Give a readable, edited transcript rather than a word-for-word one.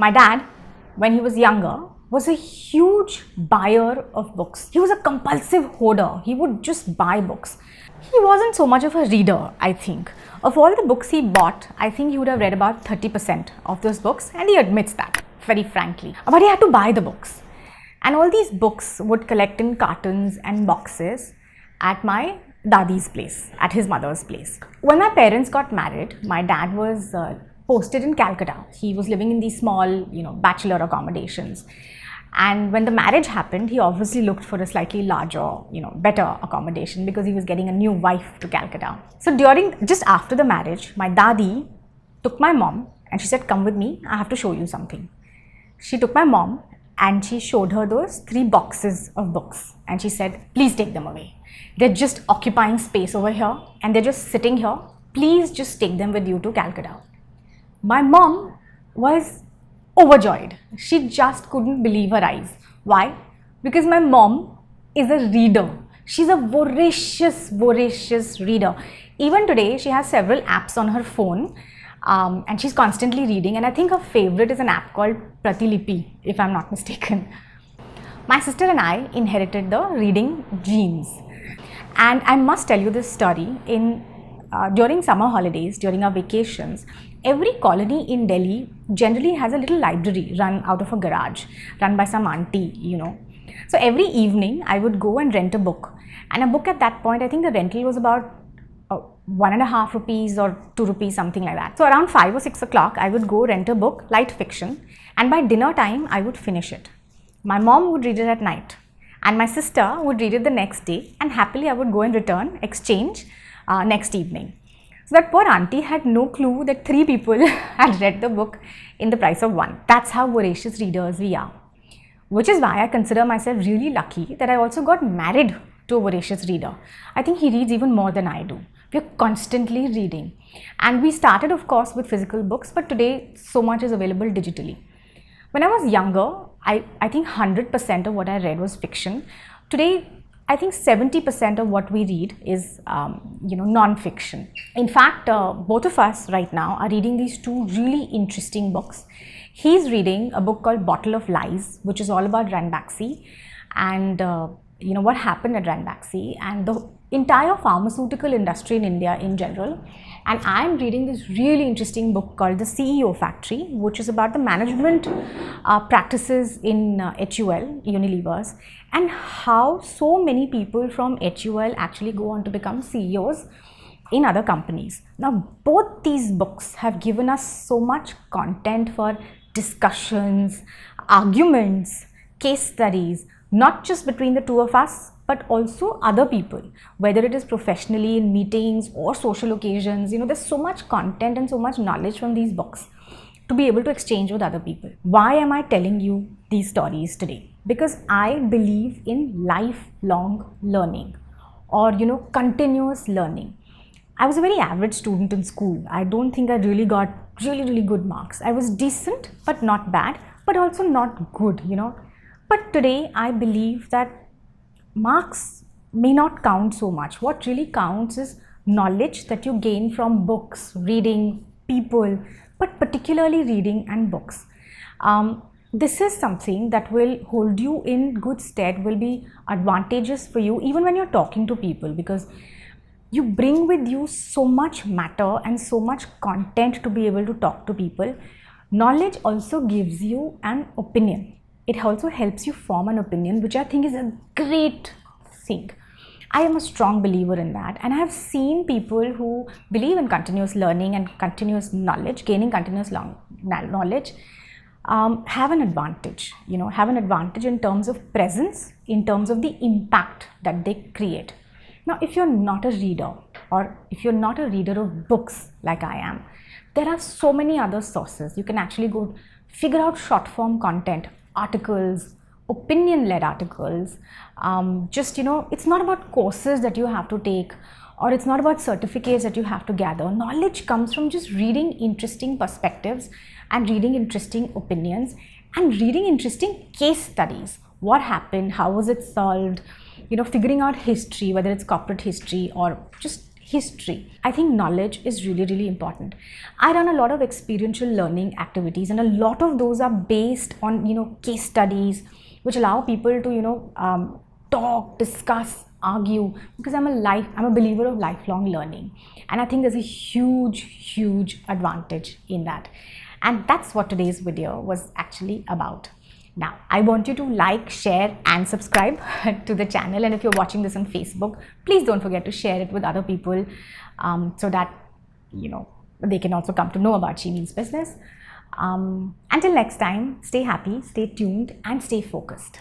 My dad, when he was younger, was a huge buyer of books. He was a compulsive hoarder. He would just buy books. He wasn't so much of a reader, I think. Of all the books he bought, I think he would have read about 30% of those books, and he admits that, very frankly. But he had to buy the books. And all these books would collect in cartons and boxes at my dadi's place, at his mother's place. When my parents got married, my dad was posted in Calcutta. He was living in these small, bachelor accommodations. And when the marriage happened, he obviously looked for a slightly larger, better accommodation because he was getting a new wife to Calcutta. So just after the marriage, my dadi took my mom and she said, "Come with me, I have to show you something." She took my mom and she showed her those 3 boxes of books and she said, "Please take them away. They're just occupying space over here and they're just sitting here. Please just take them with you to Calcutta." My mom was overjoyed. She just couldn't believe her eyes. Why? Because my mom is a reader. She's a voracious reader. Even today, she has several apps on her phone and she's constantly reading. And I think her favorite is an app called Pratilipi, if I'm not mistaken. My sister and I inherited the reading genes. And I must tell you this story. During summer holidays, during our vacations, every colony in Delhi generally has a little library run out of a garage, run by some auntie, So every evening, I would go and rent a book. And a book at that point, I think the rental was about 1.5 rupees or 2 rupees, something like that. So around 5 or 6 o'clock, I would go rent a book, light fiction, and by dinner time, I would finish it. My mom would read it at night, and my sister would read it the next day, and happily I would go and return, exchange next evening. So that poor auntie had no clue that 3 people had read the book in the price of 1. That's how voracious readers we are. Which is why I consider myself really lucky that I also got married to a voracious reader. I think he reads even more than I do. We are constantly reading. And we started, of course, with physical books, but today so much is available digitally. When I was younger, I think 100% of what I read was fiction. Today, I think 70% of what we read is, non-fiction. In fact, both of us right now are reading these 2 really interesting books. He's reading a book called Bottle of Lies, which is all about Ranbaxy and, what happened at Ranbaxy and the entire pharmaceutical industry in India in general. And I'm reading this really interesting book called The CEO Factory, which is about the management practices in HUL, Unilever's, and how so many people from HUL actually go on to become CEOs in other companies. Now, both these books have given us so much content for discussions, arguments, case studies, not just between the 2 of us, but also other people, whether it is professionally in meetings or social occasions. There's so much content and so much knowledge from these books to be able to exchange with other people. Why am I telling you these stories today? Because I believe in lifelong learning or, continuous learning. I was a very average student in school. I don't think I really got really good marks. I was decent, but not bad, but also not good, But today I believe that marks may not count so much. What really counts is knowledge that you gain from books, reading, people, but particularly reading and books. This is something that will hold you in good stead, will be advantageous for you even when you're talking to people, because you bring with you so much matter and so much content to be able to talk to people. Knowledge also gives you an opinion. It also helps you form an opinion, which I think is a great thing. I am a strong believer in that, and I have seen people who believe in continuous learning and continuous knowledge, gaining continuous knowledge, have an advantage, have an advantage in terms of presence, in terms of the impact that they create. Now, if you're not a reader, or if you're not a reader of books like I am, there are so many other sources. You can actually go figure out short form content, articles, opinion-led articles. It's not about courses that you have to take, or it's not about certificates that you have to gather. Knowledge comes from just reading interesting perspectives and reading interesting opinions and reading interesting case studies. What happened? How was it solved? Figuring out history, whether it's corporate history or just history. I think knowledge is really, really important. I run a lot of experiential learning activities, and a lot of those are based on, case studies, which allow people to, talk, discuss, argue, because I'm a believer of lifelong learning. And I think there's a huge, huge advantage in that. And that's what today's video was actually about. Now, I want you to like, share and subscribe to the channel. And if you're watching this on Facebook, please don't forget to share it with other people so that, they can also come to know about She Means Business. Until next time, stay happy, stay tuned and stay focused.